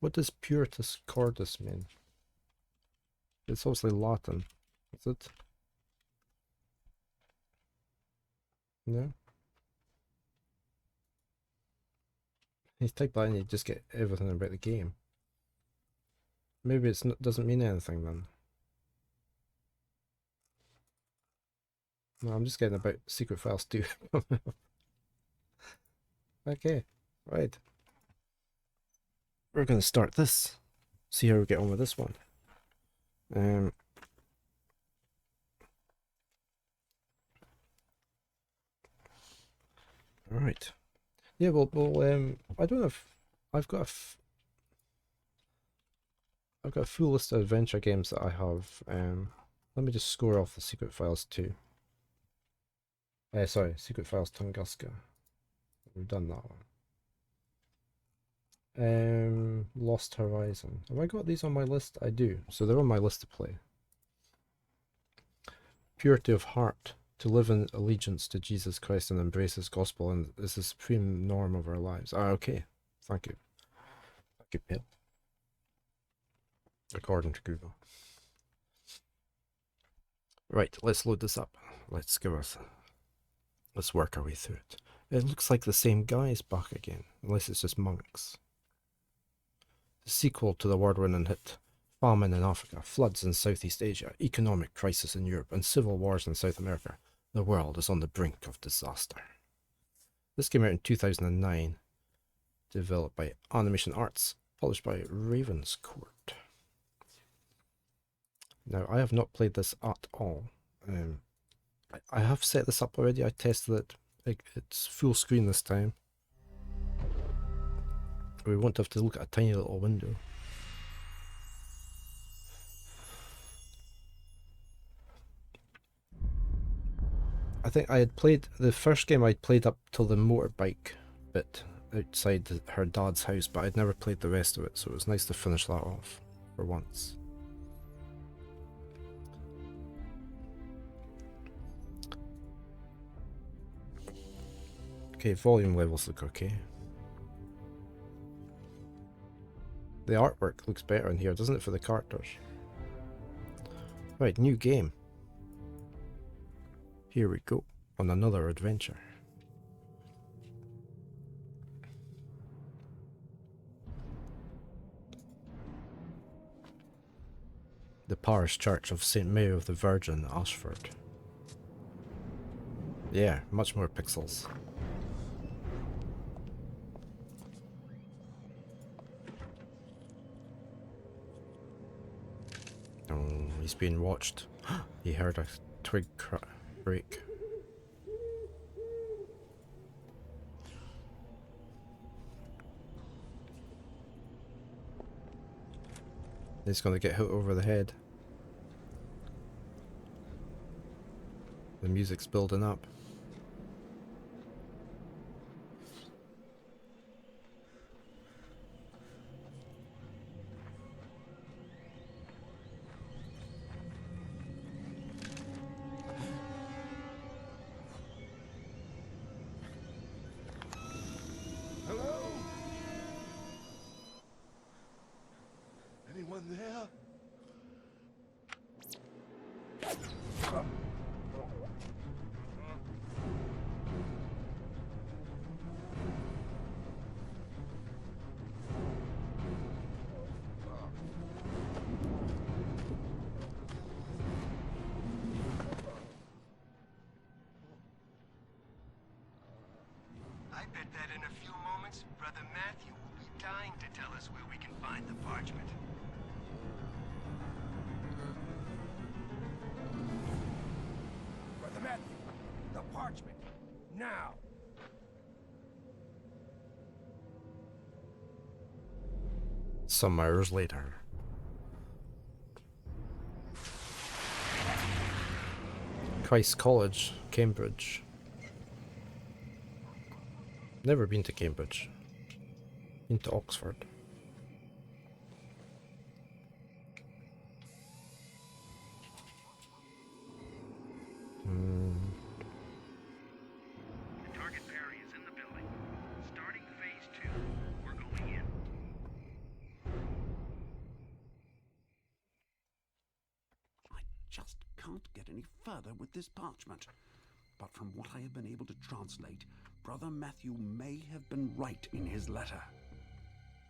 What does Puritas Cordis mean? It's obviously Latin. Is it? No? You type that and you just get everything about the game. Maybe it doesn't mean anything then. No, I'm just getting about Secret Files 2. Okay, right. We're going to start this. See how we get on with this one. Alright. Yeah, well, I don't know if I've got I've got a full list of adventure games that I have. Let me just score off the Secret Files 2. Sorry, Secret Files Tunguska. We've done that one. Lost Horizon. Have I got these on my list? I do. So they're on my list to play. Purity of heart. To live in allegiance to Jesus Christ and embrace His gospel and is the supreme norm of our lives. Ah, okay. Thank you. Thank you, Pip. According to Google. Right, let's load this up. Let's work our way through it. It looks like the same guy's back again, unless it's just monks. The sequel to the award-winning hit Famine in Africa, floods in Southeast Asia, economic crisis in Europe, and civil wars in South America. The world is on the brink of disaster. This came out in 2009, developed by Animation Arts, published by Ravenscourt. Now, I have not played this at all. I have set this up already. I tested it. It's full screen this time. We won't have to look at a tiny little window. I think I had played the first game. I'd played up till the motorbike bit outside her dad's house, but I'd never played the rest of it, so it was nice to finish that off for once. Okay, volume levels look okay. The artwork looks better in here, doesn't it, for the characters? Right, new game. Here we go, on another adventure. The parish church of St. Mary of the Virgin, Ashford. Yeah, much more pixels. Oh, he's being watched. He heard a twig break. He's gonna get hit over the head. The music's building up. Hello? Anyone there? I bet that in a few moments, Brother Matthew will be dying to tell us where we can find the parchment. Brother Matthew, the parchment. Now! Some hours later. Christ College, Cambridge. Never been to Cambridge. Been to Oxford. The target Perry is in the building. Starting phase 2. We're going in. just can't get any further with this parchment. But from what I have been able to translate, Brother Matthew may have been right in his letter.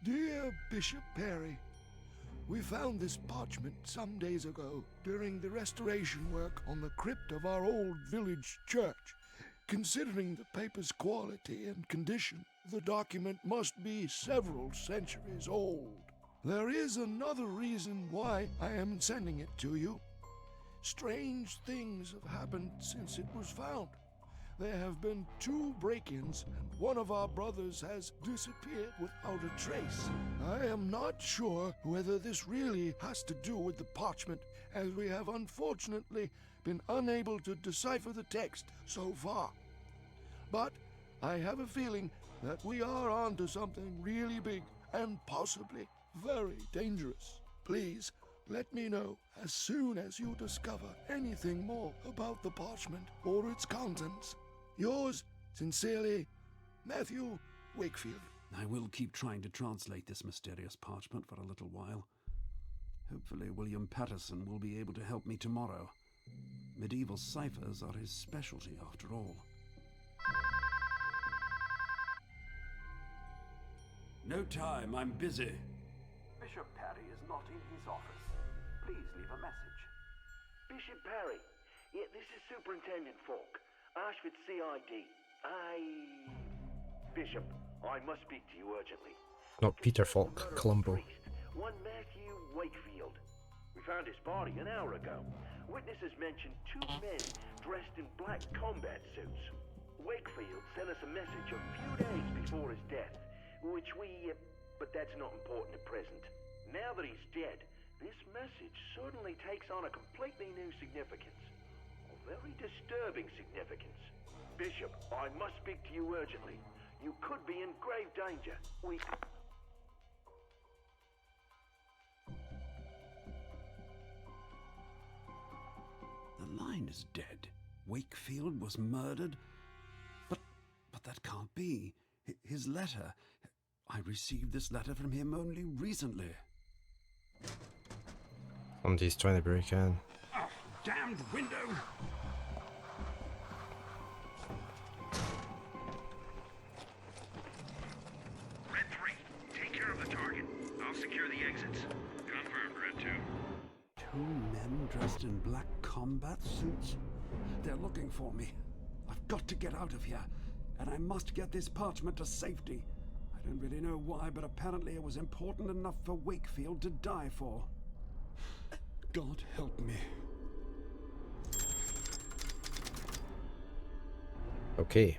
Dear Bishop Perry, we found this parchment some days ago during the restoration work on the crypt of our old village church. Considering the paper's quality and condition, the document must be several centuries old. There is another reason why I am sending it to you. Strange things have happened since it was found. There have been 2 break-ins, and one of our brothers has disappeared without a trace. I am not sure whether this really has to do with the parchment, as we have unfortunately been unable to decipher the text so far. But I have a feeling that we are onto something really big and possibly very dangerous. Please let me know as soon as you discover anything more about the parchment or its contents. Yours sincerely, Matthew Wakefield. I will keep trying to translate this mysterious parchment for a little while. Hopefully William Patterson will be able to help me tomorrow. Medieval ciphers are his specialty, after all. No time, I'm busy. Bishop Perry is not in his office. Please leave a message. Bishop Perry, yeah, this is Superintendent Falk, Ashford CID. Bishop, I must speak to you urgently. Not Peter Falk, Columbo. One Matthew Wakefield. We found his body an hour ago. Witnesses mentioned 2 men dressed in black combat suits. Wakefield sent us a message a few days before his death, which but that's not important at present. Now that he's dead, this message suddenly takes on a completely new significance. A very disturbing significance. Bishop, I must speak to you urgently. You could be in grave danger. The line is dead. Wakefield was murdered? But that can't be. His letter... I received this letter from him only recently. Somebody's trying to break in. Oh, damned window! Red 3, take care of the target. I'll secure the exits. Confirmed, Red 2. 2 men dressed in black combat suits? They're looking for me. I've got to get out of here, and I must get this parchment to safety. I don't really know why, but apparently it was important enough for Wakefield to die for. God help me. Okay.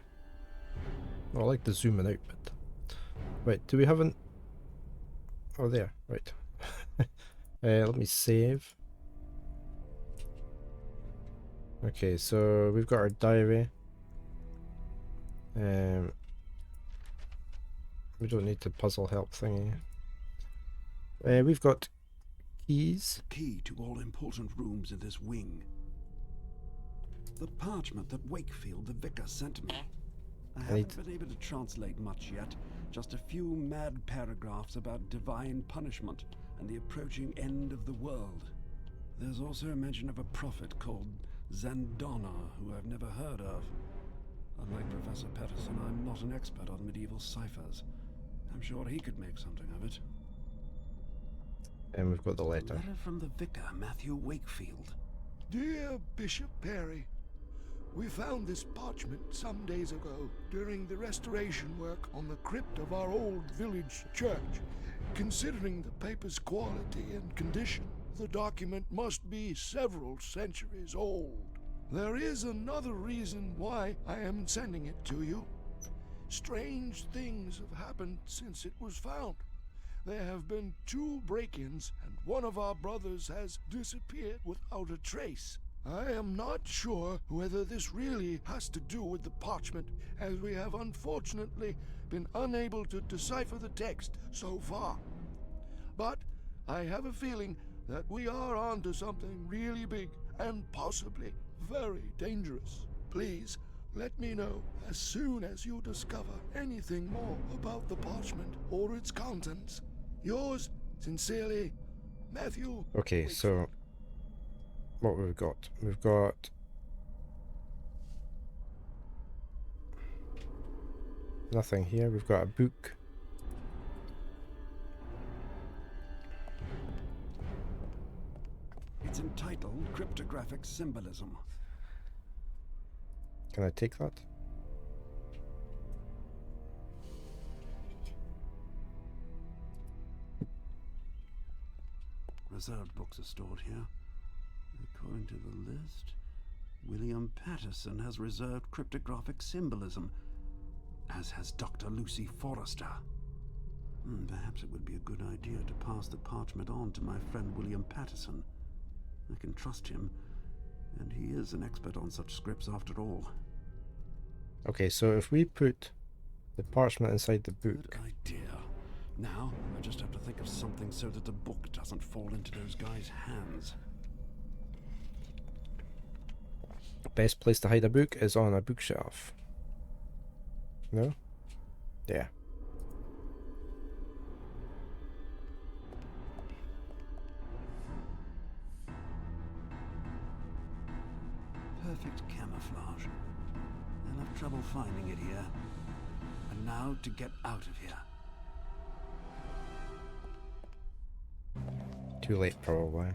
Well, I like the zooming out bit. Right, do we have an... Oh, there. Right. Let me save. Okay, so we've got our diary. We don't need the puzzle help thingy. We've got keys. Key to all important rooms in this wing. The parchment that Wakefield, the vicar, sent me. I haven't been able to translate much yet. Just a few mad paragraphs about divine punishment and the approaching end of the world. There's also a mention of a prophet called Zandona, who I've never heard of. Unlike Professor Patterson, I'm not an expert on medieval ciphers. I'm sure he could make something of it. And we've got the letter. A letter from the vicar, Matthew Wakefield. Dear Bishop Perry, we found this parchment some days ago during the restoration work on the crypt of our old village church. Considering the paper's quality and condition, the document must be several centuries old. There is another reason why I am sending it to you. Strange things have happened since it was found. There have been 2 break-ins, and one of our brothers has disappeared without a trace. I am not sure whether this really has to do with the parchment, as we have unfortunately been unable to decipher the text so far. But I have a feeling that we are onto something really big and possibly very dangerous. Please let me know as soon as you discover anything more about the parchment or its contents. Yours sincerely, Matthew. Okay, so what we've got. We've got nothing here. We've got a book. It's entitled Cryptographic Symbolism. Can I take that? Reserved books are stored here. According to the list, William Patterson has reserved cryptographic symbolism, as has Dr. Lucy Forrester. Perhaps it would be a good idea to pass the parchment on to my friend William Patterson. I can trust him, and he is an expert on such scripts after all. Okay, so if we put the parchment inside the book. Good idea. Now, I just have to think of something so that the book doesn't fall into those guys' hands. Best place to hide a book is on a bookshelf. No? Yeah. Perfect camouflage. I'll have trouble finding it here. And now to get out of here. Too late, probably.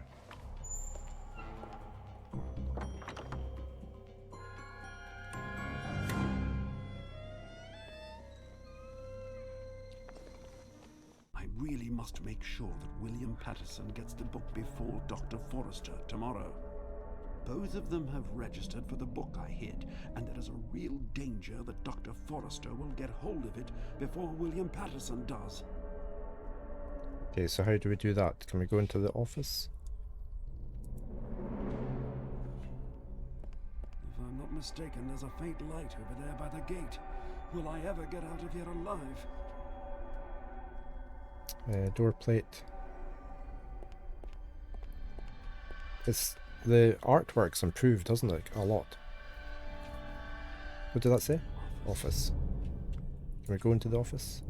I really must make sure that William Patterson gets the book before Dr. Forrester tomorrow. Both of them have registered for the book I hid, and there is a real danger that Dr. Forrester will get hold of it before William Patterson does. Okay, so how do we do that? Can we go into the office? If I'm not mistaken, there's a faint light over there by the gate. Will I ever get out of here alive? Door plate. It's the artwork's improved, doesn't it? A lot. What did that say? Office. Can we go into the office?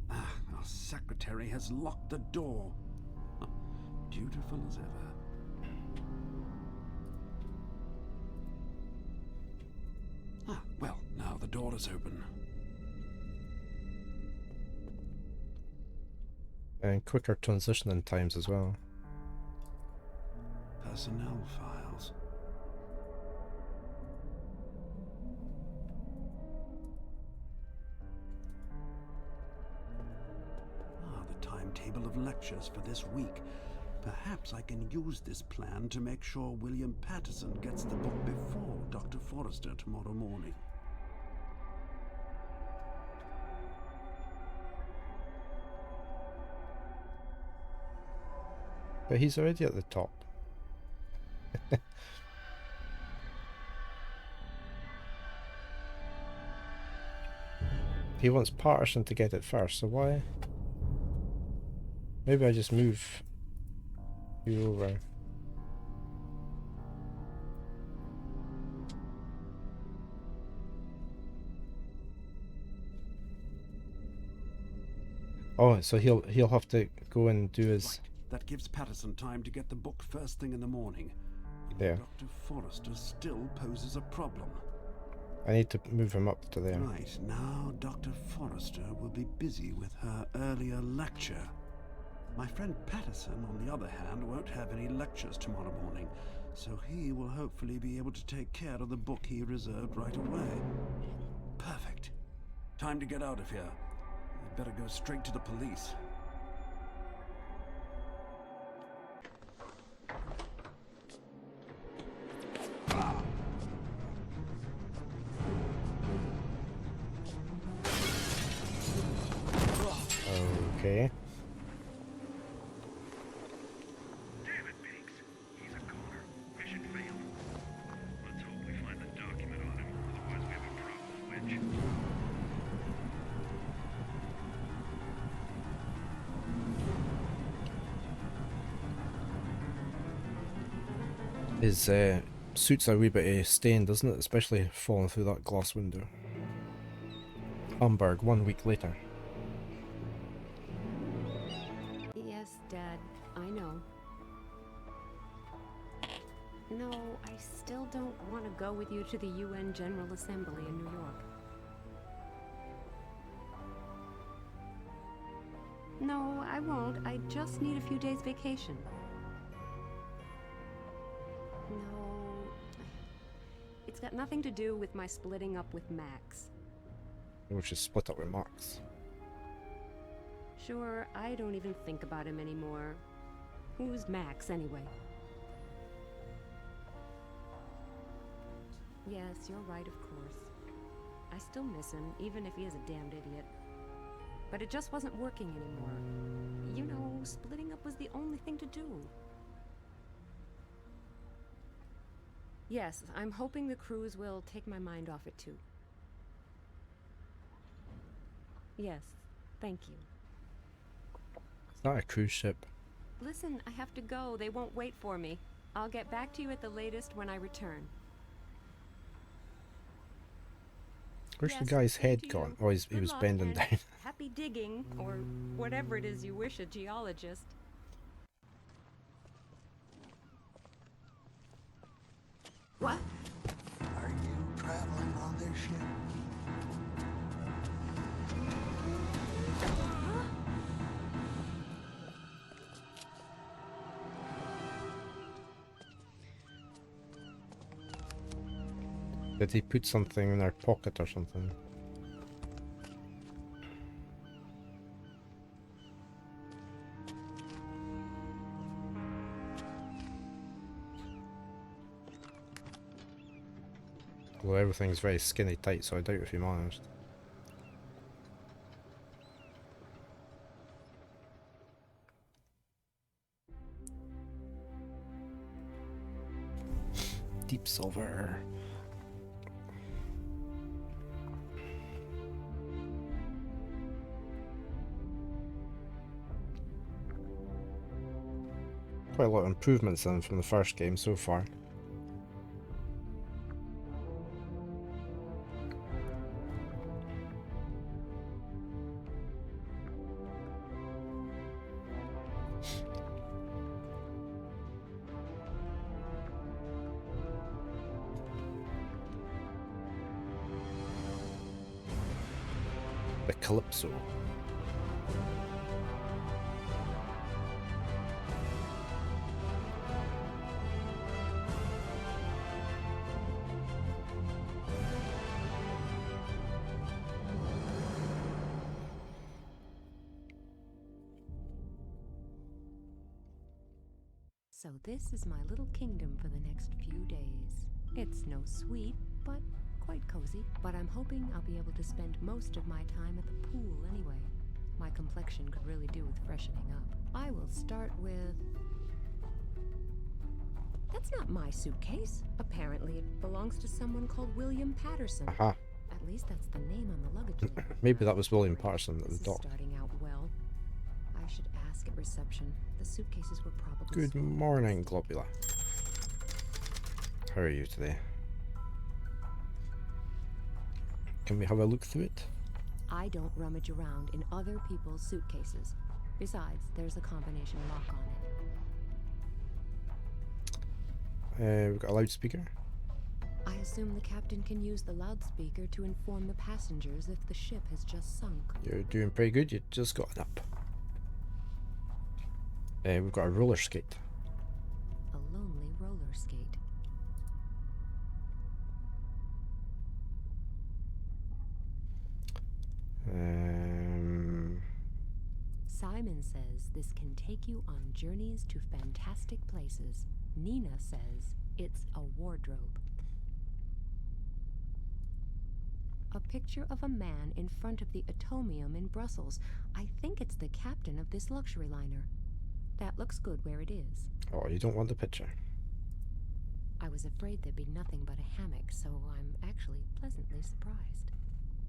Our secretary has locked the door. Dutiful as ever. Well, now the door is open. And quicker transitioning times as well. Personnel files. The timetable of lectures for this week. Perhaps I can use this plan to make sure William Patterson gets the book before Dr. Forrester tomorrow morning. But he's already at the top. He wants Patterson to get it first, so why? Maybe I just move you over. Oh, so he'll have to go and do his. Right. That gives Patterson time to get the book first thing in the morning. There. Dr. Forrester still poses a problem. I need to move him up to there. Right, now Dr. Forrester will be busy with her earlier lecture. My friend Patterson, on the other hand, won't have any lectures tomorrow morning, so he will hopefully be able to take care of the book he reserved right away. Perfect. Time to get out of here. I'd better go straight to the police. Okay. Damn it, Binks. He's a goner. Mission failed. Let's hope we find the document on him, otherwise we have a problem with which. His suit's a wee bit stained, doesn't it? Especially falling through that glass window. Hamburg, 1 week later. Yes, Dad, I know. No, I still don't want to go with you to the UN General Assembly in New York. No, I won't. I just need a few days vacation. No, it's got nothing to do with my splitting up with Max. We should split up with Max. Sure, I don't even think about him anymore. Who's Max, anyway? Yes, you're right, of course. I still miss him, even if he is a damned idiot. But it just wasn't working anymore. You know, splitting up was the only thing to do. Yes, I'm hoping the cruise will take my mind off it too. Yes, thank you. It's not a cruise ship. Listen, I have to go. They won't wait for me. I'll get back to you at the latest when I return. Where's the Yes, guy's same head to gone? you. Oh, he Good was luck bending and down. Happy digging, or whatever it is you wish a geologist. What? Are you traveling on this ship? Did he put something in our pocket or something? Although everything's very skinny tight, so I doubt if he managed. Deep silver. Quite a lot of improvements in from the first game so far. The Calypso. So this is my little kingdom for the next few days. It's no suite, but quite cozy. But I'm hoping I'll be able to spend most of my time at the pool anyway. My complexion could really do with freshening up. I will start with... That's not my suitcase. Apparently it belongs to someone called William Patterson. Aha. At least that's the name on the luggage label. Maybe that was William Patterson at This the is dock. starting out well. I should ask at reception. The suitcases were probably Good small. morning, Globula. How are you today? Can we have a look through it? I don't rummage around in other people's suitcases. Besides, there's a combination lock on it. We've got a loudspeaker. I assume the captain can use the loudspeaker to inform the passengers if the ship has just sunk. You're doing pretty good. You just got it up. We've got a roller skate. A lonely roller skate. Simon says this can take you on journeys to fantastic places. Nina says it's a wardrobe. A picture of a man in front of the Atomium in Brussels. I think it's the captain of this luxury liner. That looks good where it is. Oh, you don't want the picture. I was afraid there'd be nothing but a hammock, so I'm actually pleasantly surprised.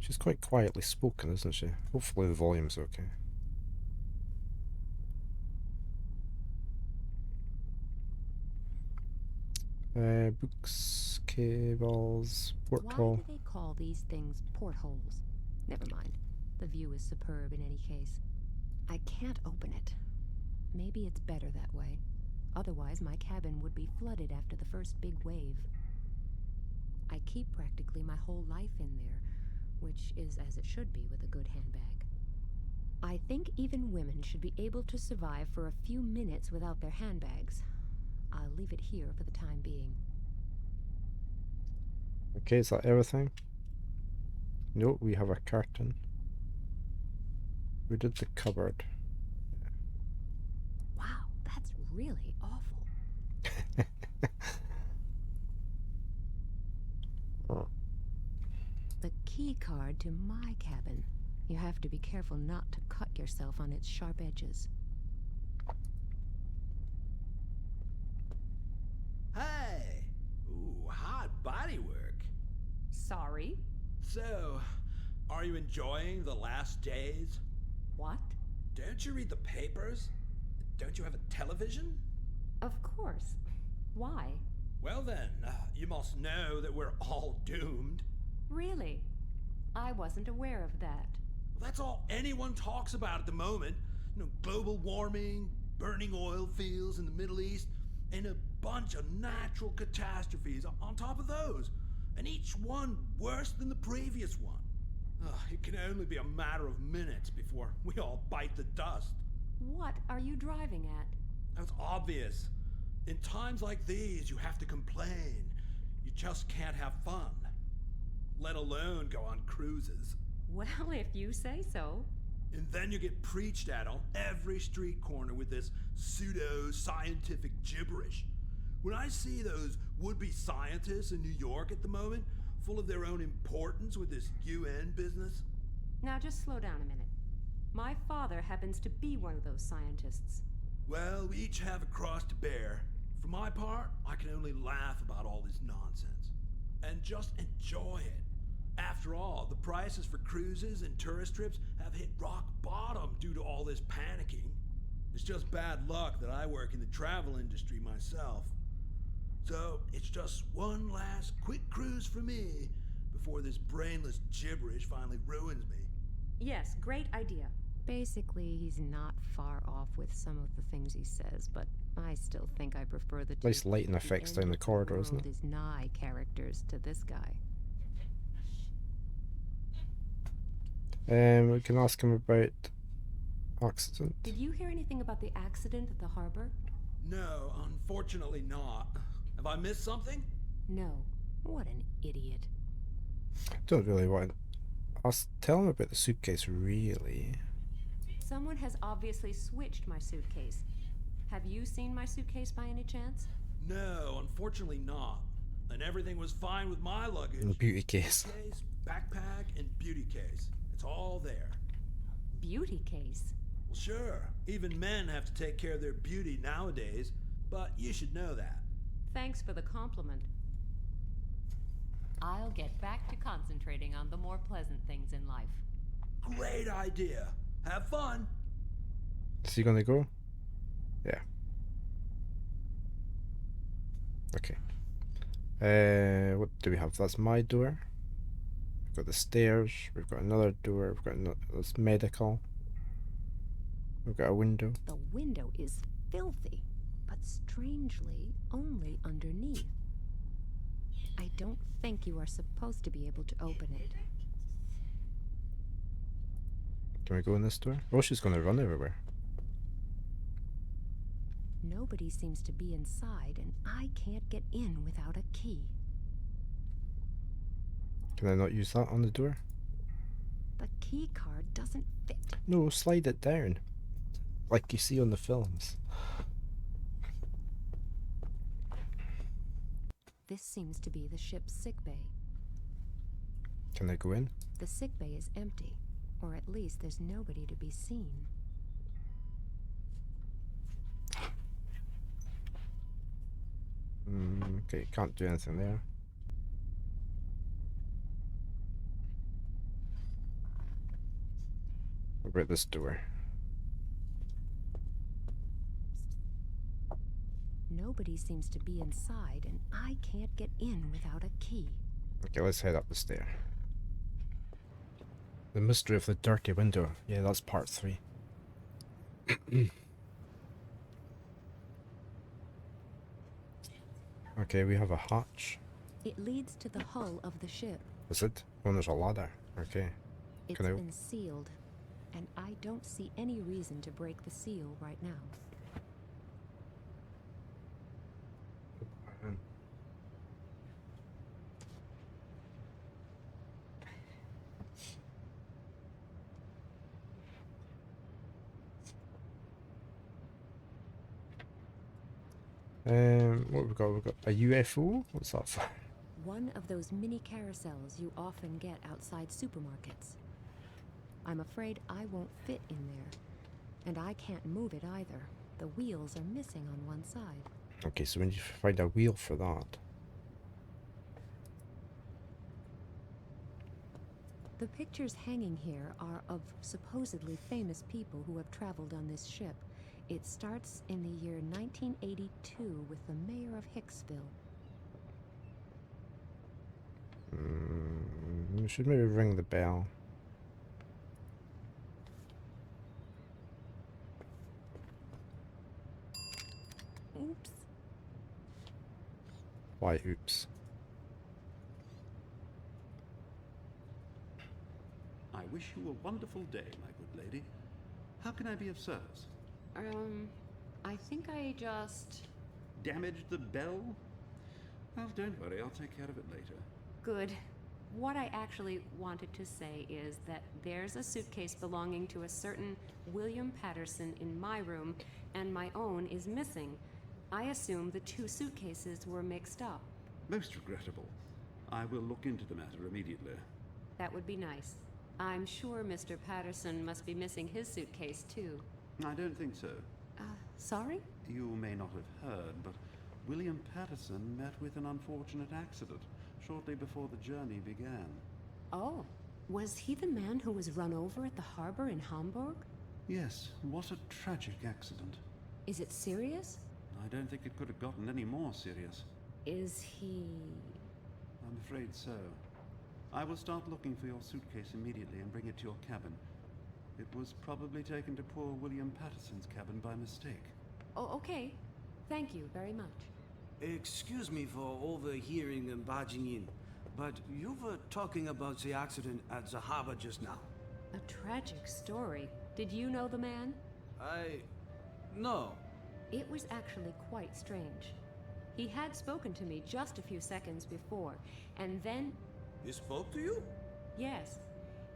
She's quite quietly spoken, isn't she? Hopefully the volume's okay. Books, cables, porthole. Why do they call these things portholes? Never mind. The view is superb in any case. I can't open it. Maybe it's better that way. Otherwise, my cabin would be flooded after the first big wave. I keep practically my whole life in there, which is as it should be with a good handbag. I think even women should be able to survive for a few minutes without their handbags. I'll leave it here for the time being. Okay, is that everything? No, we have a curtain. We did the cupboard. Wow, that's really awful. Oh. The key card to my cabin. You have to be careful not to cut yourself on its sharp edges. Hey! Ooh, hot body work. Sorry? So, are you enjoying the last days? What? Don't you read the papers? Don't you have a television? Of course. Why? Well then, you must know that we're all doomed. Really? I wasn't aware of that. That's all anyone talks about at the moment. You know, global warming, burning oil fields in the Middle East, and a bunch of natural catastrophes on top of those. And each one worse than the previous one. It can only be a matter of minutes before we all bite the dust. What are you driving at? That's obvious. In times like these, you have to complain. You just can't have fun. Let alone go on cruises. Well, if you say so. And then you get preached at on every street corner with this pseudo-scientific gibberish. When I see those would-be scientists in New York at the moment, full of their own importance with this UN business. Now just slow down a minute. My father happens to be one of those scientists. Well, we each have a cross to bear. For my part, I can only laugh about all this nonsense. And just enjoy it. After all, the prices for cruises and tourist trips have hit rock bottom due to all this panicking. It's just bad luck that I work in the travel industry myself. So, it's just one last quick cruise for me before this brainless gibberish finally ruins me. Yes, great idea. Basically, he's not far off with some of the things he says, but I still think I prefer the Nice lighting effects down the corridor, isn't it? Is nigh characters to this guy. We can ask him about accident. Did you hear anything about the accident at the harbor? No, unfortunately not. Have I missed something? No. What an idiot. Don't really want. Tell him about the suitcase, really. Someone has obviously switched my suitcase. Have you seen my suitcase by any chance? No, unfortunately not. And everything was fine with my luggage. And the beauty case. Case, backpack, and beauty case. It's all there. Beauty case? Well, sure. Even men have to take care of their beauty nowadays, but you should know that. Thanks for the compliment. I'll get back to concentrating on the more pleasant things in life. Great idea. Have fun. Is he gonna go? Yeah. Okay. What do we have? That's my door. We've got the stairs. We've got another door. We've got that's medical. We've got a window. The window is filthy, but strangely only underneath. I don't think you are supposed to be able to open it. Can we go in this door? Oh, she's gonna run everywhere. Nobody seems to be inside, and I can't get in without a key. Can I not use that on the door? The key card doesn't fit. No, slide it down. Like you see on the films. This seems to be the ship's sickbay. Can I go in? The sickbay is empty, or at least there's nobody to be seen. Okay, can't do anything there. What about this door? Nobody seems to be inside, and I can't get in without a key. Okay, let's head up the stair. The mystery of the dirty window. Yeah, that's part 3. Okay, we have a hatch. It leads to the hull of the ship. Is it? Oh, there's a ladder. Okay. It's Can I? been sealed, and I don't see any reason to break the seal right now. What have we got? We've got a UFO? What's that for? One of those mini carousels you often get outside supermarkets. I'm afraid I won't fit in there, and I can't move it either. The wheels are missing on one side. Okay, so we need to find a wheel for that. The pictures hanging here are of supposedly famous people who have traveled on this ship. It starts in the year 1982 with the mayor of Hicksville. We should maybe ring the bell. Oops. Why, oops. I wish you a wonderful day, my good lady. How can I be of service? I think I just... Damaged the bell? Well, don't worry, I'll take care of it later. Good. What I actually wanted to say is that there's a suitcase belonging to a certain William Patterson in my room, and my own is missing. I assume the two suitcases were mixed up. Most regrettable. I will look into the matter immediately. That would be nice. I'm sure Mr. Patterson must be missing his suitcase, too. I don't think so. Sorry? You may not have heard, but William Patterson met with an unfortunate accident shortly before the journey began. Oh, was he the man who was run over at the harbor in Hamburg? Yes, what a tragic accident. Is it serious? I don't think it could have gotten any more serious. Is he... I'm afraid so. I will start looking for your suitcase immediately and bring it to your cabin. It was probably taken to poor William Patterson's cabin by mistake. Oh, okay. Thank you very much. Excuse me for overhearing and barging in, but you were talking about the accident at the harbor just now. A tragic story. Did you know the man? No. It was actually quite strange. He had spoken to me just a few seconds before, and then... He spoke to you? Yes.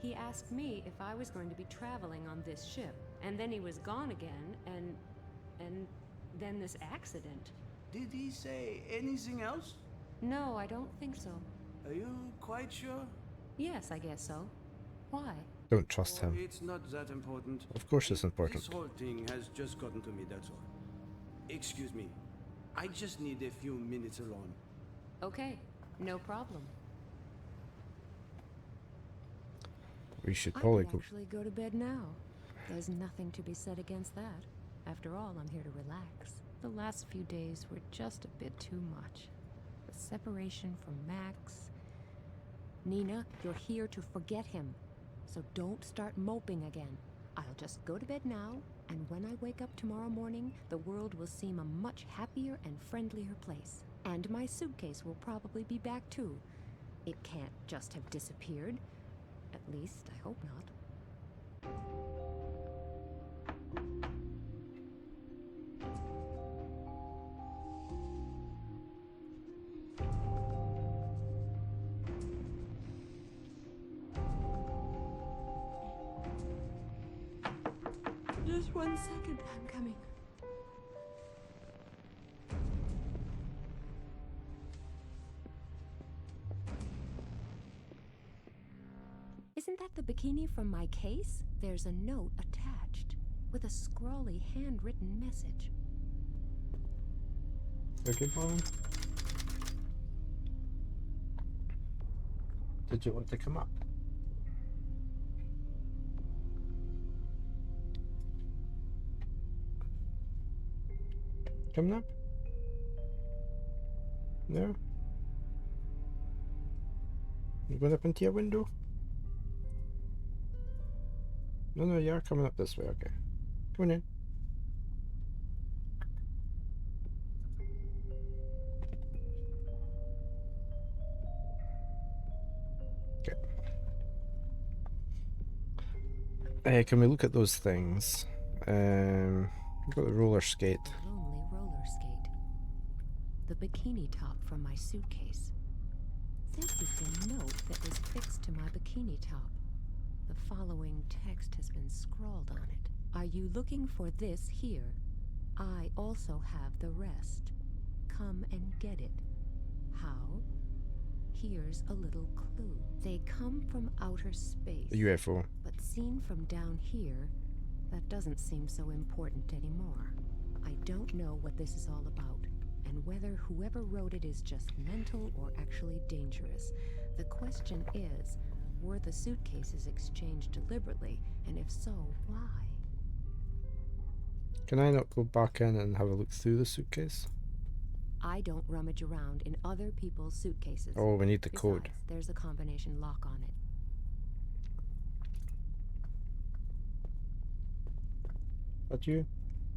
He asked me if I was going to be traveling on this ship, and then he was gone again, and then this accident. Did he say anything else? No, I don't think so. Are you quite sure? Yes, I guess so. Why? Don't trust him. It's not that important. Of course it's important. This whole thing has just gotten to me, that's all. Excuse me. I just need a few minutes alone. Okay, no problem. We should I probably could go. actually go to bed now. There's nothing to be said against that. After all, I'm here to relax. The last few days were just a bit too much. The separation from Max. Nina, you're here to forget him. So don't start moping again. I'll just go to bed now, and when I wake up tomorrow morning, the world will seem a much happier and friendlier place. And my suitcase will probably be back too. It can't just have disappeared. At least, I hope not. Just 1 second, I'm coming. Isn't that the bikini from my case? There's a note attached with a scrawly handwritten message. Okay, Brian. Did you want to come up? Coming up? No? You going up into your window? No, you are coming up this way, okay. Come on in. Can we look at those things? We've got the roller skate. A lonely roller skate. The bikini top from my suitcase. This is the note that was fixed to my bikini top. The following text has been scrawled on it. Are you looking for this here? I also have the rest. Come and get it. How? Here's a little clue. They come from outer space. The UFO. But seen from down here, that doesn't seem so important anymore. I don't know what this is all about, and whether whoever wrote it is just mental or actually dangerous. The question is, were the suitcases exchanged deliberately, and if so, why? Can I not go back in and have a look through the suitcase? I don't rummage around in other people's suitcases. Oh, we need the Besides, code. there's a combination lock on it. That you?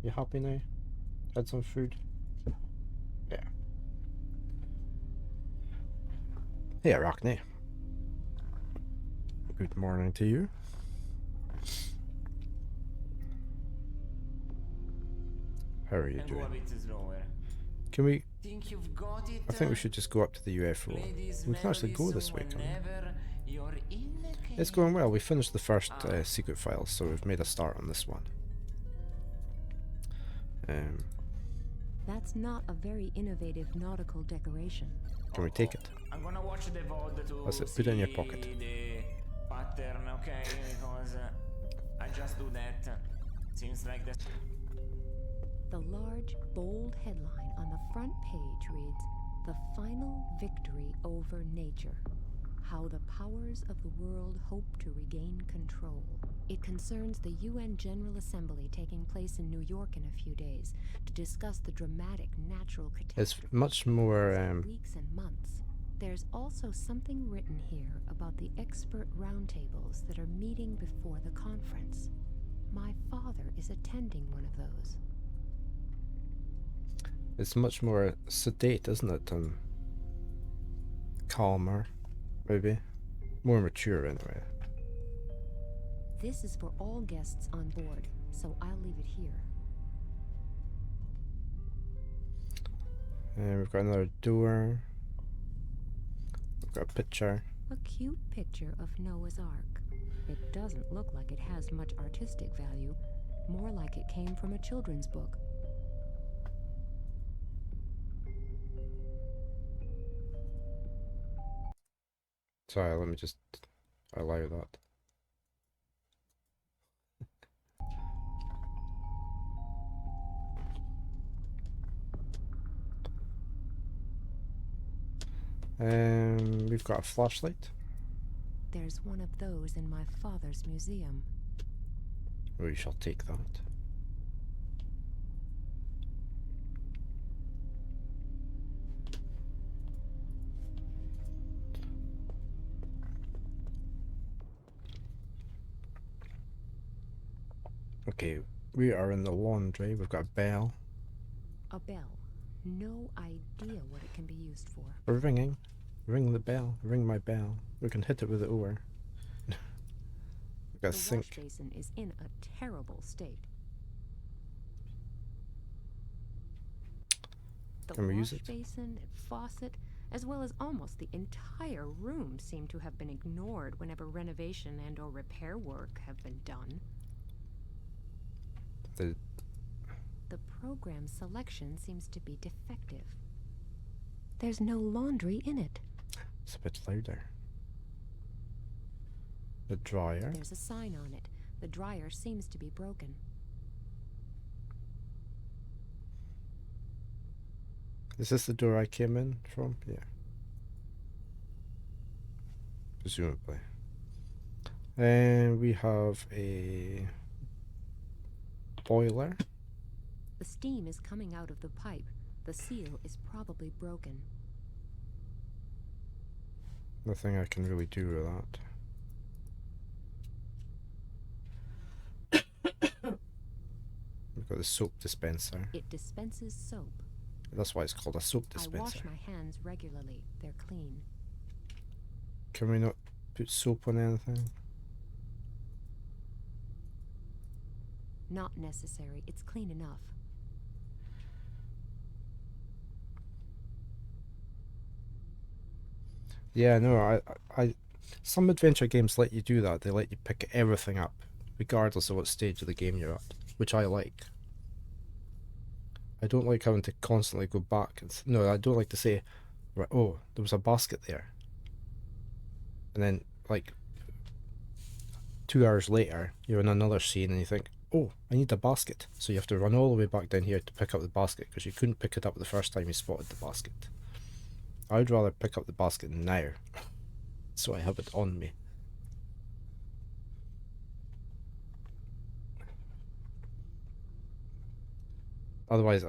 You happy now? Had some food? Yeah. Hey, Arachne. Good morning to you. How are you doing? Can we... Think you've got it? I think we should just go up to the UFO. We can actually go this way, can't we? It's going well. We finished the first secret files, so we've made a start on this one. That's not a very innovative nautical decoration. Can we take it? I'm gonna watch the VOD to That's it, put it in your pocket. the pattern, okay? Because I just do that. Seems like that's... The large, bold headline on the front page reads, "The Final Victory Over Nature. How the Powers of the World Hope to Regain Control." It concerns the UN General Assembly taking place in New York in a few days to discuss the dramatic natural catastrophe. It's much more... weeks and months. There's also something written here about the expert roundtables that are meeting before the conference. My father is attending one of those. It's much more sedate, isn't it? And calmer, maybe. More mature, anyway. This is for all guests on board, so I'll leave it here. And we've got another door. We've got a picture. A cute picture of Noah's Ark. It doesn't look like it has much artistic value, more like it came from a children's book. Sorry, let me just allow that. We've got a flashlight. There's one of those in my father's museum. We shall take that. Okay, we are in the laundry. We've got a bell. A bell. No idea what it can be used for. We're ringing. Ring the bell. Ring my bell. We can hit it with the oar. We've got a The sink. wash basin is in a terrible state. The Can we use wash it? basin and faucet, as well as almost the entire room, seem to have been ignored whenever renovation and or repair work have been done. The program selection seems to be defective. There's no laundry in it. It's a bit louder. The dryer. There's a sign on it. The dryer seems to be broken. Is this the door I came in from? Yeah. Presumably. And we have a boiler. The steam is coming out of the pipe. The seal is probably broken. Nothing I can really do with that. We've got the soap dispenser. It dispenses soap. That's why it's called a soap I dispenser. wash my hands regularly. They're clean. Can we not put soap on anything? Not necessary. It's clean enough. Yeah, no, some adventure games let you do that. They let you pick everything up, regardless of what stage of the game you're at, which I like. I don't like having to constantly go back and no, I don't like to say, right, oh, there was a basket there, and then like 2 hours later, you're in another scene and you think, oh, I need a basket, so you have to run all the way back down here to pick up the basket because you couldn't pick it up the first time you spotted the basket. I would rather pick up the basket now, so I have it on me. Otherwise,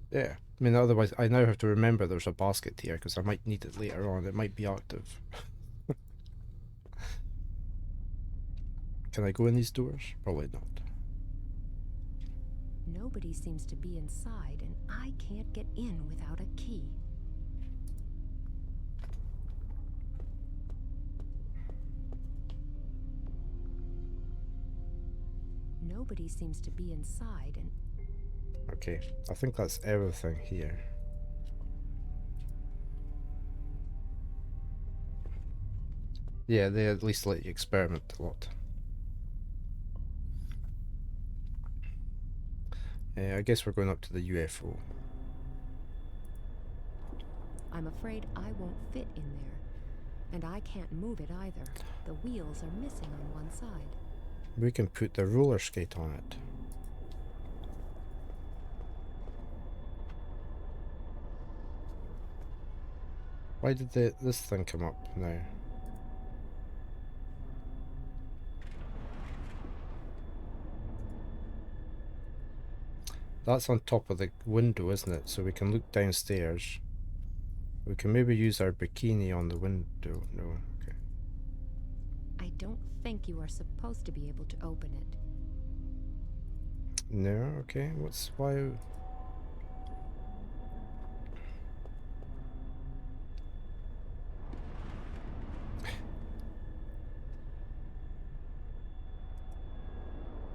yeah. I mean, otherwise, I now have to remember there's a basket here because I might need it later on. It might be active. Can I go in these doors? Probably not. Nobody seems to be inside, and I can't get in without a key. Nobody seems to be inside, and... Okay, I think that's everything here. Yeah, they at least let you experiment a lot. I guess we're going up to the UFO. I'm afraid I won't fit in there. And I can't move it either. The wheels are missing on one side. We can put the roller skate on it. Why did this thing come up now? That's on top of the window, isn't it? So we can look downstairs. We can maybe use our bikini on the window. No, okay. I don't think you are supposed to be able to open it. No, okay. Why?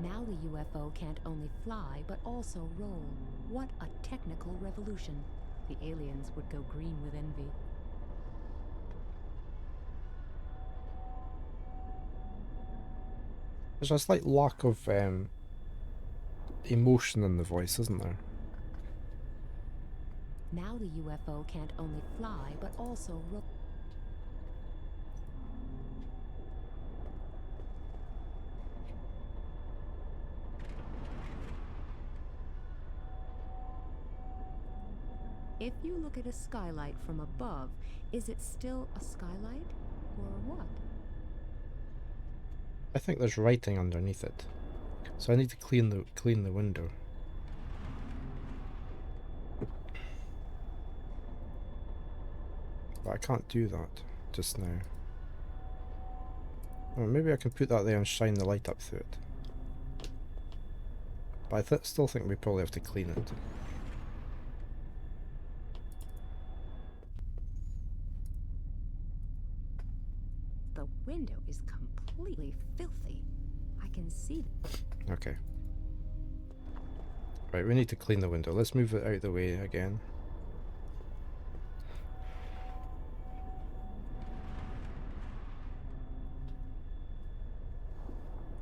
Now the UFO can't only fly, but also roll. What a technical revolution. The aliens would go green with envy. There's a slight lack of emotion in the voice, isn't there? Now the UFO can't only fly, but also roll. If you look at a skylight from above, is it still a skylight, or what? I think there's writing underneath it, so I need to clean the window. But I can't do that just now. Oh, maybe I can put that there and shine the light up through it. But I still think we probably have to clean it. The window is completely filthy. I can see it. Okay. Right, we need to clean the window. Let's move it out of the way again.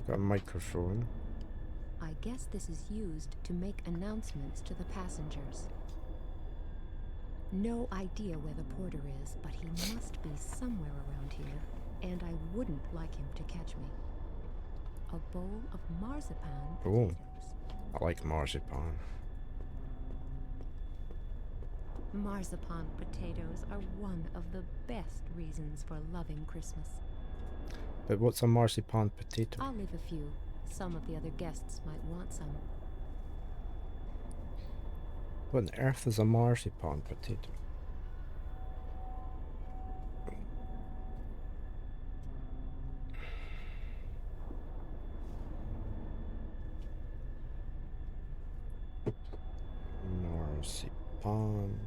Got a microphone. I guess this is used to make announcements to the passengers. No idea where the porter is, but he must be somewhere around here, and I wouldn't like him to catch me. A bowl of marzipan Oh, potatoes. I like marzipan. Marzipan potatoes are one of the best reasons for loving Christmas. But what's a marzipan potato? I'll leave a few. Some of the other guests might want some. What on earth is a marzipan potato? Marzipan.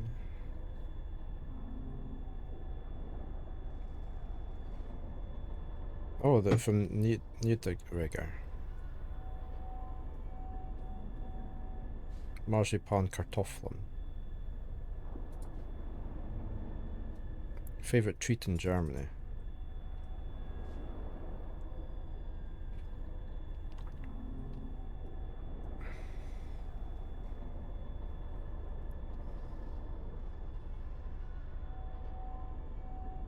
Oh, they're from Newdigriger. Marzipan Kartoffeln. Favorite treat in Germany.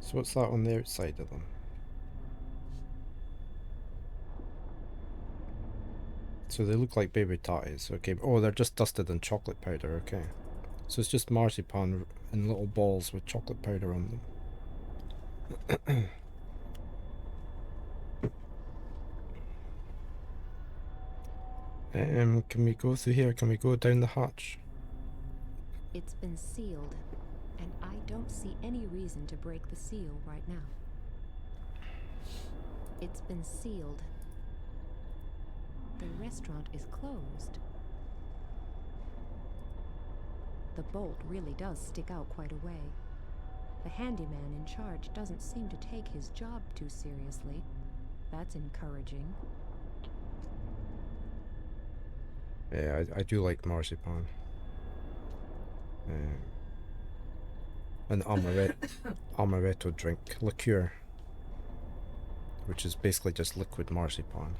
So what's that on the outside of them? So they look like baby tatties, okay. Oh, they're just dusted in chocolate powder, okay. So it's just marzipan in little balls with chocolate powder on them. Can we go through here? Can we go down the hatch? It's been sealed, and I don't see any reason to break the seal right now. It's been sealed. The restaurant is closed. The bolt really does stick out quite a way. The handyman in charge doesn't seem to take his job too seriously. That's encouraging. Yeah, I do like marzipan. An amaretto drink, liqueur, which is basically just liquid marzipan.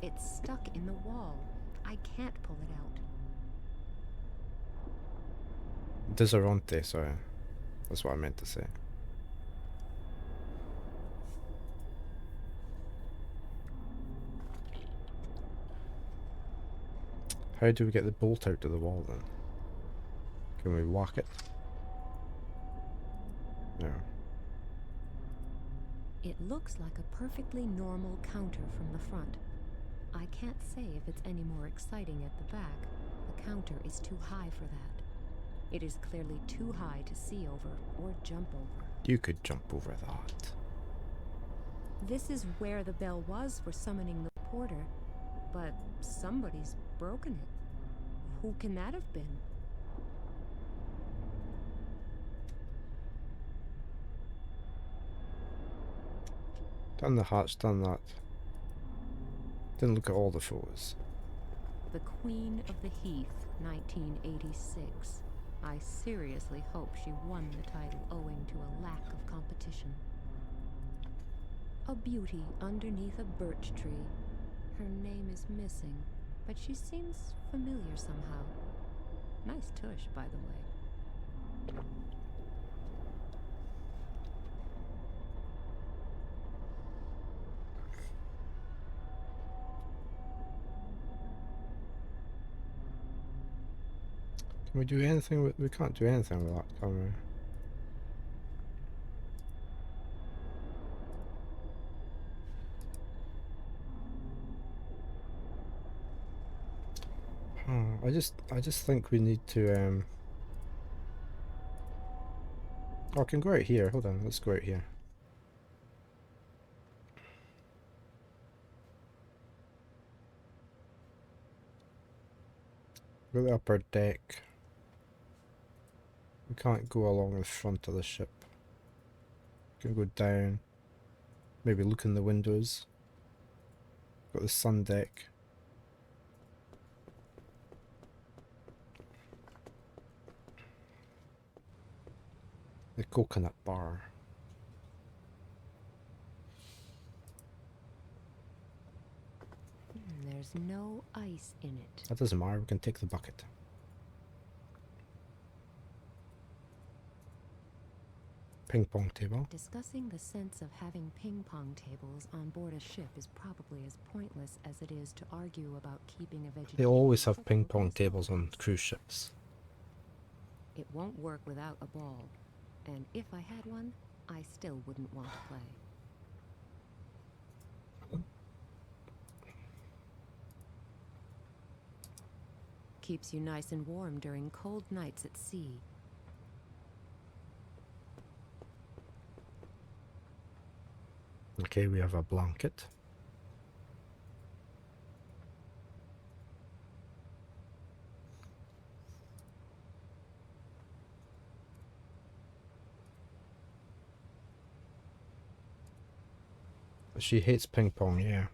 It's stuck in the wall. I can't pull it out. Disaronte, sorry. That's what I meant to say. How do we get the bolt out of the wall then? Can we whack it? No. It looks like a perfectly normal counter from the front. I can't say if it's any more exciting at the back. The counter is too high for that. It is clearly too high to see over or jump over. You could jump over that. This is where the bell was for summoning the porter, but somebody's broken it. Who can that have been? Done the hatch, done that. Didn't look at all the photos. The Queen of the Heath, 1986. I seriously hope she won the title owing to a lack of competition. A beauty underneath a birch tree. Her name is missing, but she seems familiar somehow. Nice tush, by the way. Can we do anything with... We can't do anything with that, can we? I just think we need to Oh, I can go out here. Hold on, let's go out here. Go to the upper deck. We can't go along the front of the ship. We can go down. Maybe look in the windows. Got the sun deck. The coconut bar. There's no ice in it. That doesn't matter, we can take the bucket. Ping pong table. Discussing the sense of having ping pong tables on board a ship is probably as pointless as it is to argue about keeping a vegetarian. They always have ping pong tables on cruise ships. It won't work without a ball, and if I had one, I still wouldn't want to play. Keeps you nice and warm during cold nights at sea. Okay, we have a blanket. She hates ping pong, yeah.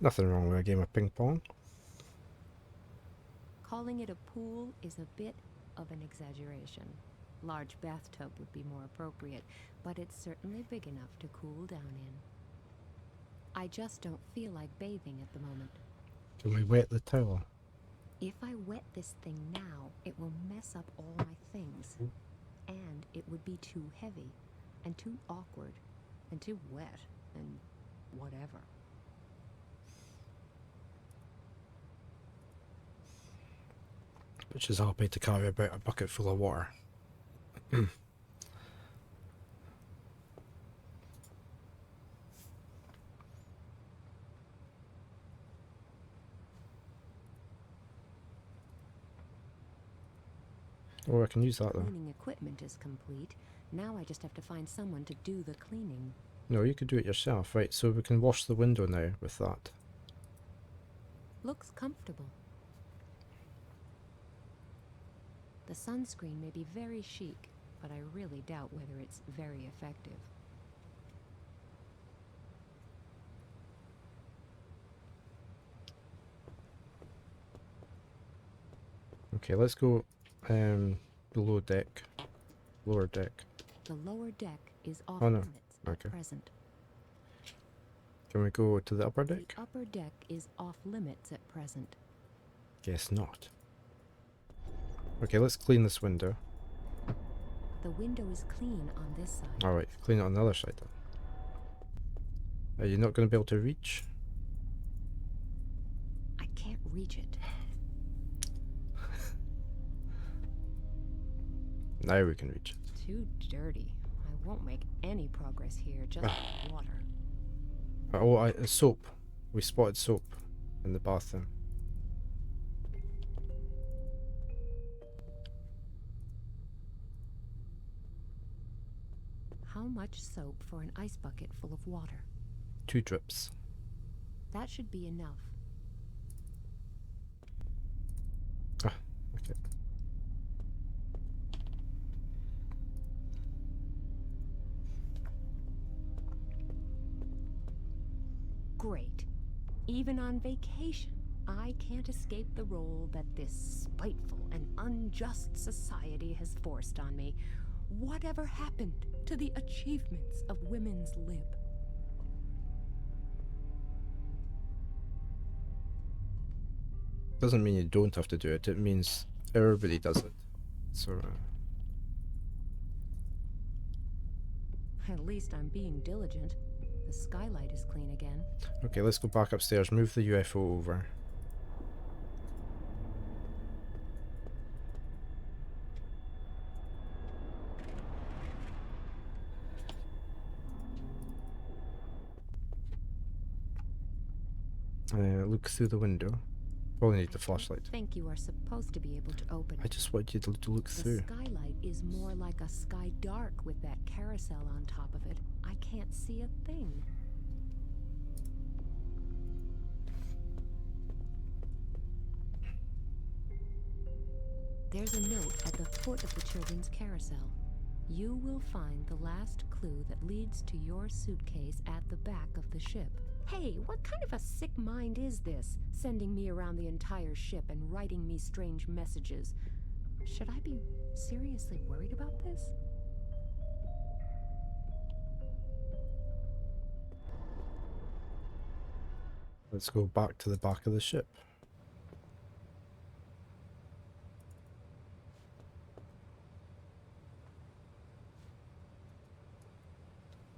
Nothing wrong with a game of ping pong. Calling it a pool is a bit of an exaggeration. Large bathtub would be more appropriate, but it's certainly big enough to cool down in. I just don't feel like bathing at the moment. Can we wet the towel? If I wet this thing now, it will mess up all my things. And it would be too heavy, and too awkward, and too wet, and whatever. Which is happy to carry about a bucket full of water. Oh, I can use that though. Cleaning equipment is complete. Now I just have to find someone to do the cleaning. No, you could do it yourself. Right, so we can wash the window now with that. Looks comfortable. The sunscreen may be very chic, but I really doubt whether it's very effective. Okay, let's go below deck. Lower deck. The lower deck is off Oh, no. limits at Okay. present. Can we go to the upper deck? The upper deck is off limits at present. Guess not. Okay, let's clean this window. The window is clean on this side. Alright, clean it on the other side then. Are you not going to be able to reach? I can't reach it. Now we can reach it. Too dirty. I won't make any progress here, just water. Oh, soap. We spotted soap in the bathroom. How much soap for an ice bucket full of water? 2 drips. That should be enough. Ah, okay. Great. Even on vacation, I can't escape the role that this spiteful and unjust society has forced on me. Whatever happened to the achievements of women's lib? Doesn't mean you don't have to do it, it means everybody does it. So, At least I'm being diligent. The skylight is clean again. okay, let's go back upstairs, move the UFO over. Look through the window. Probably need the flashlight. I think you are supposed to be able to open I it. just want you to look The through. skylight is more like a sky dark with that carousel on top of it. I can't see a thing. There's a note at the foot of the children's carousel. You will find the last clue that leads to your suitcase at the back of the ship. Hey, what kind of a sick mind is this? Sending me around the entire ship and writing me strange messages. Should I be seriously worried about this? Let's go back to the back of the ship.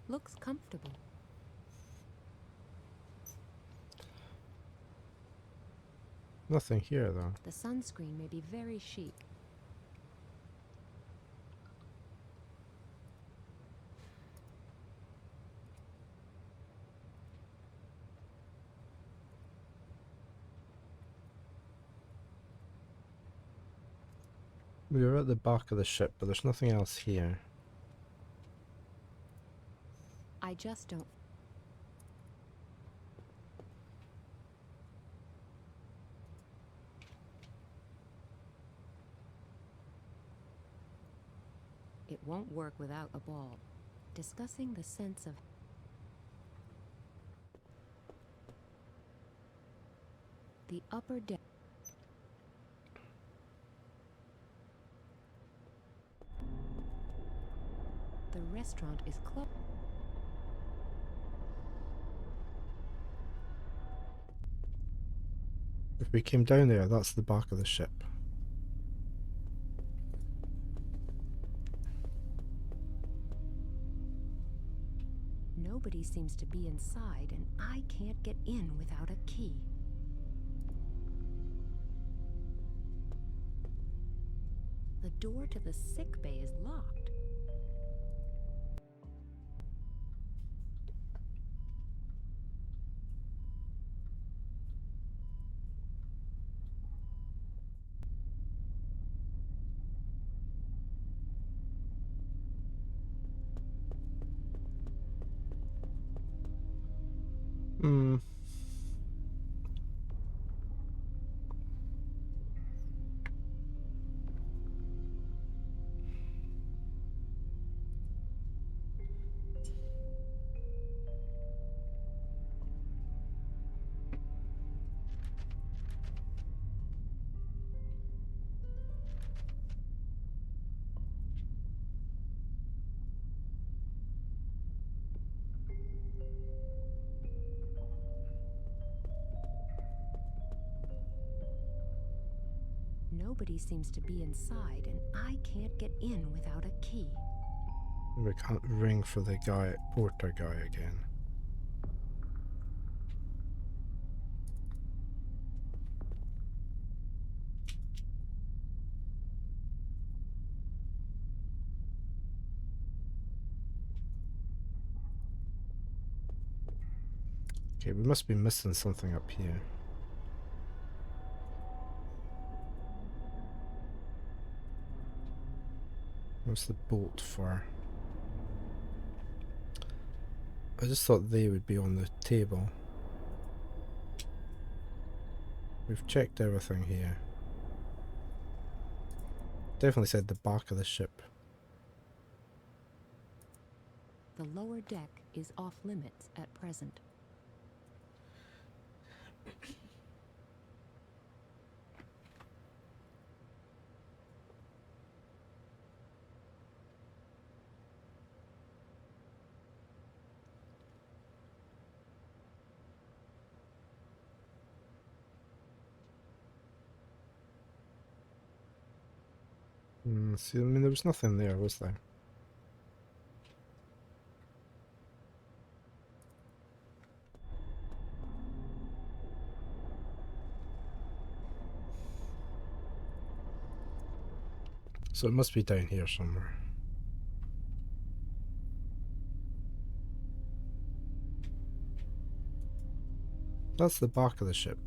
Looks comfortable. Nothing here though. The sunscreen may be very chic. We were at the back of the ship, but there's nothing else here. I just don't. It won't work without a ball. discussing the sense of the upper deck. The restaurant is closed. If we came down there, that's the back of the ship. Nobody seems to be inside, and I can't get in without a key. The door to the sick bay is locked. Hmm. Nobody seems to be inside, and I can't get in without a key. We can't ring for the guy, porter guy again. Okay, we must be missing something up here. What's the bolt for? I just thought they would be on the table. We've checked everything here. Definitely said the back of the ship. The lower deck is off limits at present. See, I mean, there was nothing there, was there? So it must be down here somewhere. That's the back of the ship.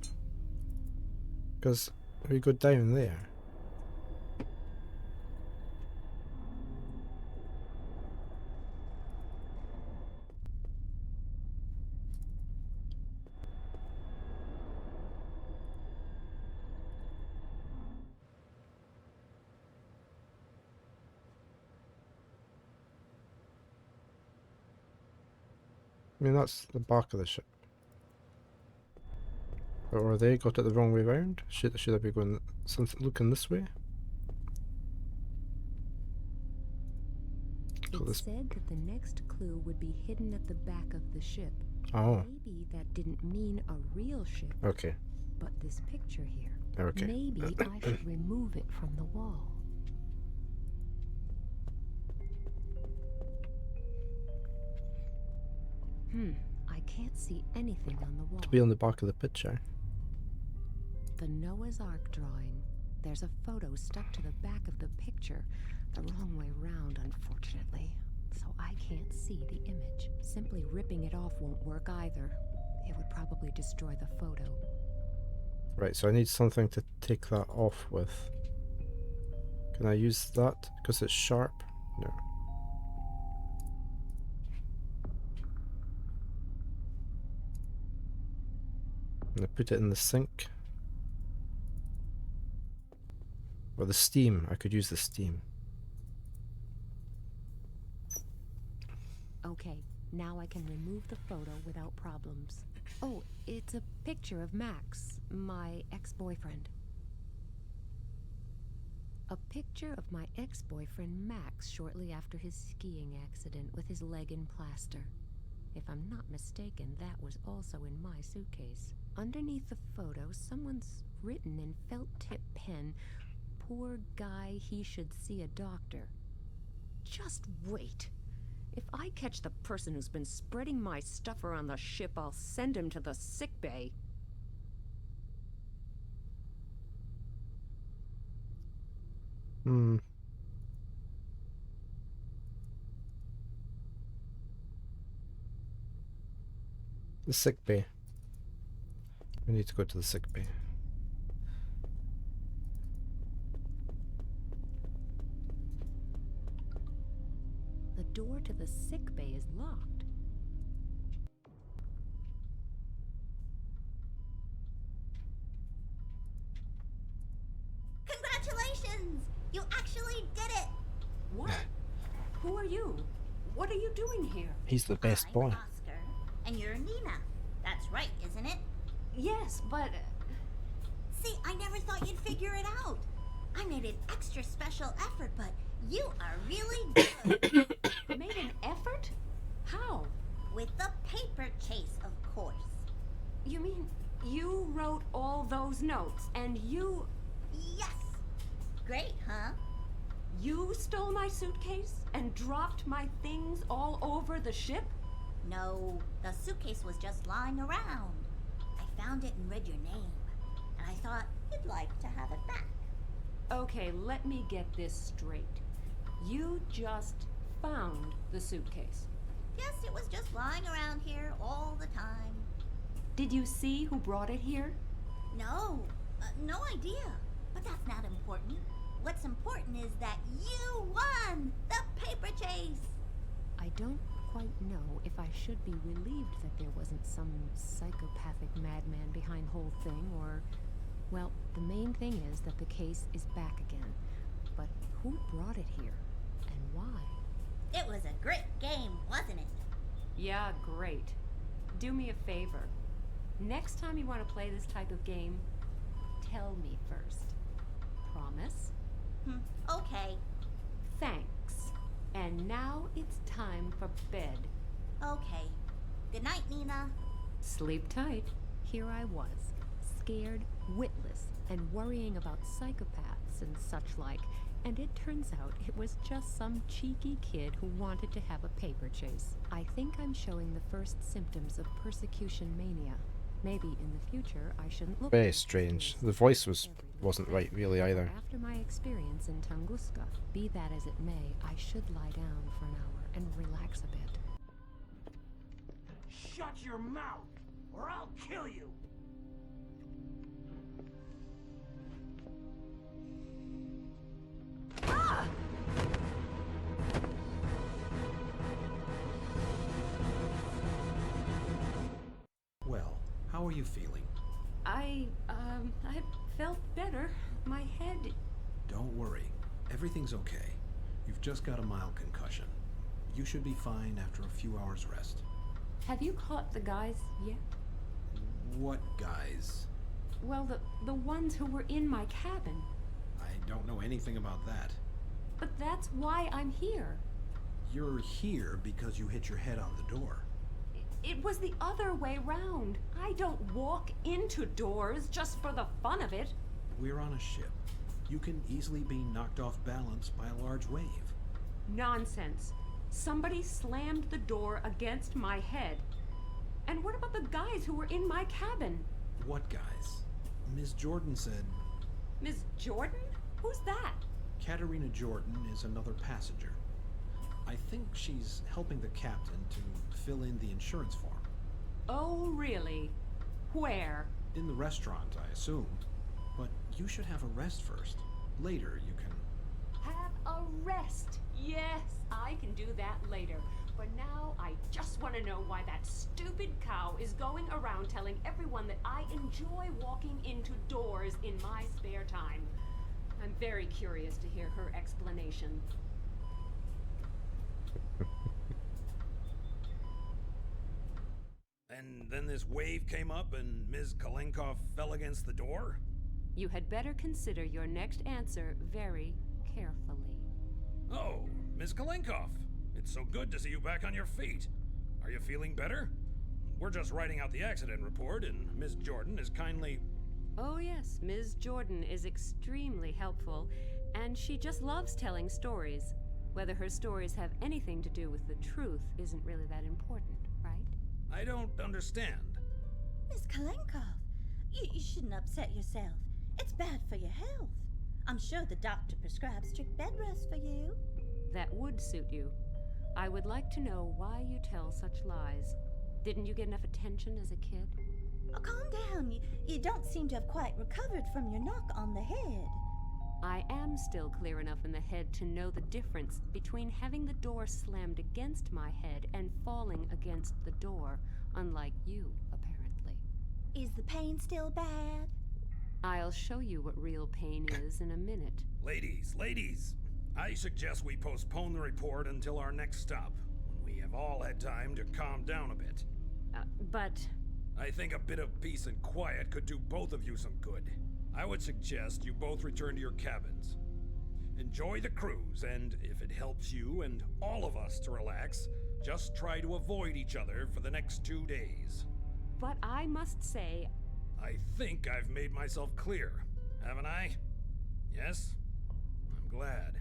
Because we go down there. I mean, that's the back of the ship. Or they got it the wrong way round? Should I be going something looking this way? It said that the next clue would be hidden at the back of the ship. Oh. Maybe that didn't mean a real ship. Okay. But this picture here. Okay. Maybe I should remove it from the wall. I can't see anything on the wall. To be on the back of the picture. The Noah's Ark drawing. There's a photo stuck to the back of the picture. The wrong way round, unfortunately. So I can't see the image. Simply ripping it off won't work either. It would probably destroy the photo. Right, so I need something to take that off with. Can I use that? Because it's sharp? No. I'm gonna put it in the sink. Or the steam. I could use the steam. Okay, now I can remove the photo without problems. Oh, it's a picture of Max, my ex-boyfriend. A picture of my ex-boyfriend Max shortly after his skiing accident with his leg in plaster. If I'm not mistaken, that was also in my suitcase. Underneath the photo, someone's written in felt-tip pen, "Poor guy, he should see a doctor." Just wait. If I catch the person who's been spreading my stuff around the ship, I'll send him to the sick bay. Hmm. The sick bay. We need to go to the sick bay. The door to the sick bay is locked. Congratulations! You actually did it! What? Who are you? What are you doing here? He's the best I'm boy. Oscar, and you're Nina. That's right, isn't it? Yes, but... See, I never thought you'd figure it out. I made an extra special effort, but you are really good. Made an effort? How? With the paper chase, of course. You mean you wrote all those notes and you... Yes! Great, huh? You stole my suitcase and dropped my things all over the ship? No, the suitcase was just lying around. I found it and read your name, and I thought you'd like to have it back. Okay, let me get this straight. You just found the suitcase. Yes, it was just lying around here all the time. Did you see who brought it here? No, no idea. But that's not important. What's important is that you won the paper chase. I don't quite know if I should be relieved that there wasn't some psychopathic madman behind the whole thing, or... Well, the main thing is that the case is back again. But who brought it here? And why? It was a great game, wasn't it? Yeah, great. Do me a favor. Next time you want to play this type of game, tell me first. Promise? Okay. Thanks. And now it's time for bed. Okay. Good night, Nina. Sleep tight. Here I was, scared, witless, and worrying about psychopaths and such like, and it turns out it was just some cheeky kid who wanted to have a paper chase. I think I'm showing the first symptoms of persecution mania. Maybe in the future I shouldn't look... Very strange. The voice wasn't right really either. After my experience in Tunguska, be that as it may, I should lie down for an hour and relax a bit. Shut your mouth, or I'll kill you! Well, how are you feeling? I felt better. My head... Don't worry. Everything's okay. You've just got a mild concussion. You should be fine after a few hours rest. Have you caught the guys yet? What guys? Well, the ones who were in my cabin. I don't know anything about that. But that's why I'm here. You're here because you hit your head on the door. It was the other way round. I don't walk into doors just for the fun of it. We're on a ship. You can easily be knocked off balance by a large wave. Nonsense. Somebody slammed the door against my head. And what about the guys who were in my cabin? What guys? Ms. Jordan said... Ms. Jordan? Who's that? Katerina Jordan is another passenger. I think she's helping the captain to fill in the insurance form. Oh, really? Where? In the restaurant, I assume. But you should have a rest first. Later, you can... Have a rest. Yes, I can do that later. For now, I just want to know why that stupid cow is going around telling everyone that I enjoy walking into doors in my spare time. I'm very curious to hear her explanation. And then this wave came up and Ms. Kalenkov fell against the door? You had better consider your next answer very carefully. Oh, Ms. Kalenkov. It's so good to see you back on your feet. Are you feeling better? We're just writing out the accident report, and Miss Jordan is kindly... Oh yes, Ms. Jordan is extremely helpful, and she just loves telling stories. Whether her stories have anything to do with the truth isn't really that important, right? I don't understand. Miss Kalenkov, you shouldn't upset yourself. It's bad for your health. I'm sure the doctor prescribed strict bed rest for you. That would suit you. I would like to know why you tell such lies. Didn't you get enough attention as a kid? Oh, calm down. You don't seem to have quite recovered from your knock on the head. I am still clear enough in the head to know the difference between having the door slammed against my head and falling against the door, unlike you, apparently. Is the pain still bad? I'll show you what real pain is in a minute. Ladies, I suggest we postpone the report until our next stop, when we have all had time to calm down a bit. But... I think a bit of peace and quiet could do both of you some good. I would suggest you both return to your cabins. Enjoy the cruise, and if it helps you and all of us to relax, just try to avoid each other for the next 2 days. But I must say... I think I've made myself clear, haven't I? Yes? I'm glad.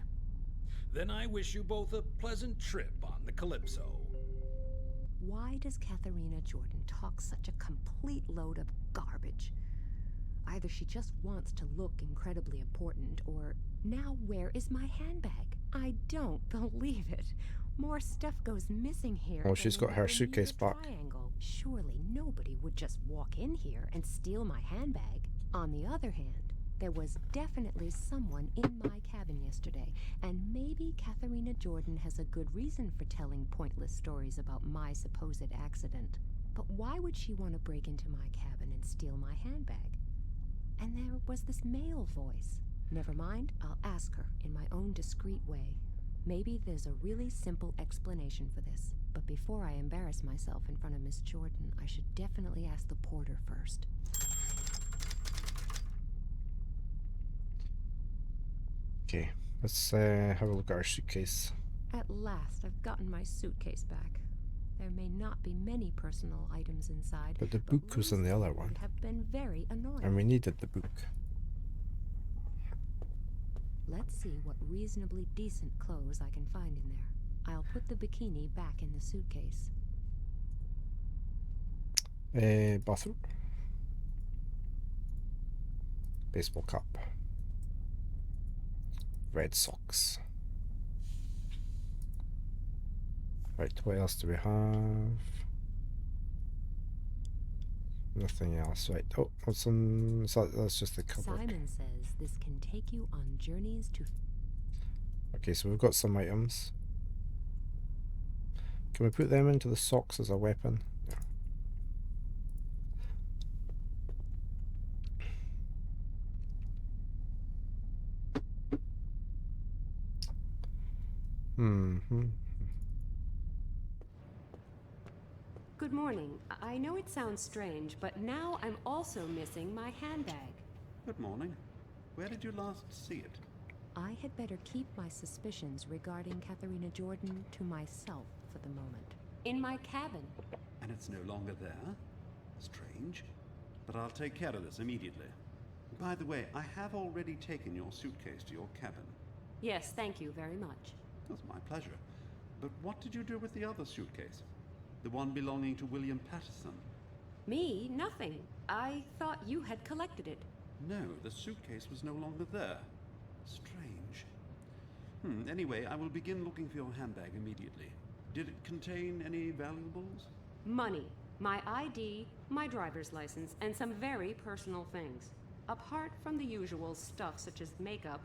Then I wish you both a pleasant trip on the Calypso. Why does Katharina Jordan talk such a complete load of garbage? Either she just wants to look incredibly important, or now where is my handbag? I don't believe it. More stuff goes missing here. Oh, she's than got in her the suitcase Bermuda back. Triangle. Surely nobody would just walk in here and steal my handbag. On the other hand, there was definitely someone in my cabin yesterday, and maybe Katharina Jordan has a good reason for telling pointless stories about my supposed accident. But why would she want to break into my cabin and steal my handbag? And there was this male voice. Never mind, I'll ask her in my own discreet way. Maybe there's a really simple explanation for this, but before I embarrass myself in front of Miss Jordan, I should definitely ask the porter first. Okay, let's have a look at our suitcase. At last, I've gotten my suitcase back. There may not be many personal items inside, But the book was in the other one. would have been very annoying. And we needed the book. Let's see what reasonably decent clothes I can find in there. I'll put the bikini back in the suitcase. Bathroom. Baseball cap. Red socks. Right, what else do we have? Nothing else, right. Oh, what's on... So that's just the cupboard. Simon says this can take you on journeys to... Okay, so we've got some items. Can we put them into the socks as a weapon? Yeah. Good morning. I know it sounds strange, but now I'm also missing my handbag. Good morning. Where did you last see it? I had better keep my suspicions regarding Katharina Jordan to myself for the moment. In my cabin. And it's no longer there? Strange. But I'll take care of this immediately. By the way, I have already taken your suitcase to your cabin. Yes, thank you very much. That's my pleasure. But what did you do with the other suitcase? The one belonging to William Patterson? Me? Nothing. I thought you had collected it. No, the suitcase was no longer there. Strange. Anyway, I will begin looking for your handbag immediately. Did it contain any valuables? Money, my ID, my driver's license, and some very personal things. Apart from the usual stuff such as makeup,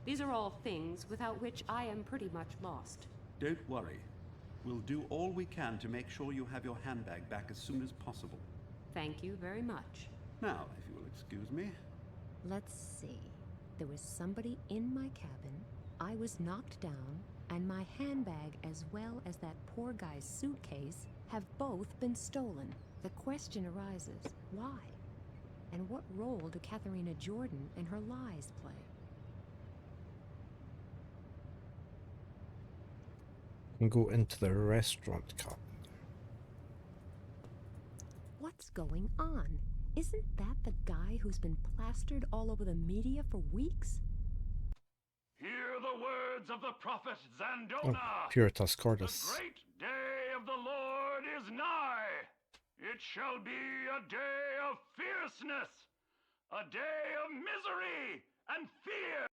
these are all things without which I am pretty much lost. Don't worry. We'll do all we can to make sure you have your handbag back as soon as possible. Thank you very much. Now, if you will excuse me. Let's see. There was somebody in my cabin, I was knocked down, and my handbag as well as that poor guy's suitcase have both been stolen. The question arises, why? And what role do Katharina Jordan and her lies play? And go into the restaurant cup. What's going on? Isn't that the guy who's been plastered all over the media for weeks? Hear the words of the prophet Oh, Zandona. Puritas The Cordis. great day of the Lord is nigh. It shall be a day of fierceness, a day of misery and fear.